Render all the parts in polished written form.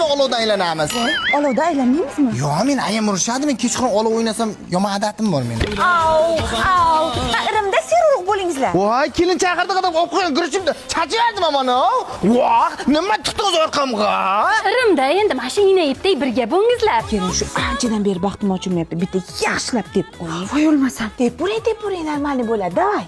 va olovdan aylanamiz. Olovda aylanmaymizmi? Yo'q, men ayam urishadi, men kechqurun olov o'ynasam yomon odatim bor mening. Au. Irimda serurug' bo'lingizlar. Voy, kelin chaqirdi qadam o'qib qo'ygan guruchimda chachiverdim mana. Voh, nima tutdingiz orqamga? Irimda endi mashina yetdik birga bo'lingizlar. Keling, shu anchadan beri baxtim ochilmayapti. Bitta yaxshilab deb qo'ying. Voy o'lmasam. Deb puring, normalniy bo'ladi. Davay.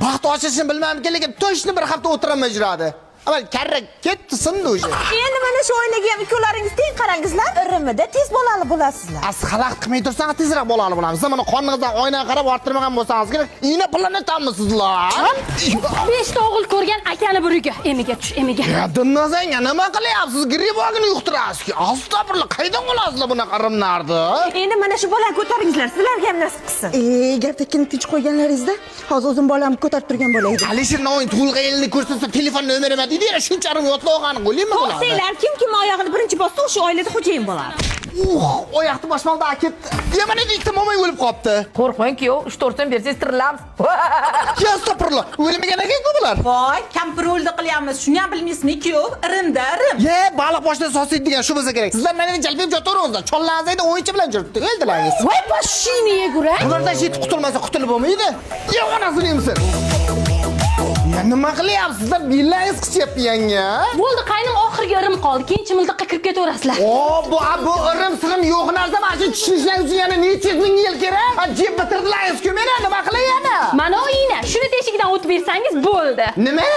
Baxt ochishini bilmayman, lekin to'shni bir hafta o'tiraman ijrodi. Amal karra ketdi sindi o'sha. Endi mana shu o'ynaga ham ikkalaringiz teng qarangizlar. Irimida tez bolali bo'lasizlar. Xalaqit qilmay tursangiz tezroq bolali bo'lamiz. Siz mana qoningizdan oynaga qarab orttirmagan bo'lsangiz kerak. Ina planetamisizlar. 5 ta o'g'il ko'rgan akani biriga. Emiga tush, emiga. Ya dinmasang, nima qilyapsiz? Gribogini yuqtirasiz. Astag'firullah, qaydan olasizlar bunaqa rimlarni? Endi mana shu bolani ko'taringizlar. Sizlarga ham nasib qilsin. Gapdakini tinch qo'yganlaringizda, hozir o'zim bolamni ko'tarib turgan bo'lar edi. Alisher Navoiy tug'ilganini ko'rsatsa telefon nomerim deydi, shuncha arim yotloqani qo'ylaymi bularni? To'xtanglar, kim oyog'ini birinchi bossa, o'sha oilada xo'jayin bo'ladi. Oyoqni boshmoqda ketdi. Yana ikkita mo'may o'lib qolibdi. Qo'rqmang kuyov, 3-4 so'm bersangiz tirilamiz. Ya astag'firullah, o'lmagan ekan-ku bular. Voy, kampir o'ldi qilyapmiz. Shuni ham bilmaysizmi, kuyov? Irimda, irim. Ye, baliq boshdan sosiydi degan shu bo'lsa kerak. Sizlar meni jalbib jotaveringizlar. Chollaringizda o'yinchi bilan yuribdi. O'ldilaringiz. Voy mashinaga ko'ra. Ulardan hech qutulmasa qutulib bo'lmaydi. Ye, onasini yemsin. Ya nima qilyapsizlar? Billahingiz qichyapti yanga. Bo'ldi, qaynim oxirgi irim qoldi. Keyin chimildiqqa kirib ketaverasizlar. Bu irim-sirim yo'q narsa. Mana shu tushishlar uchun yana necha ming yil kerak? Jeb bitirdilaringiz-ku, meni nima qilay yana? Mana oyina, shuni teshigidan o'tib bersangiz bo'ldi. Nima?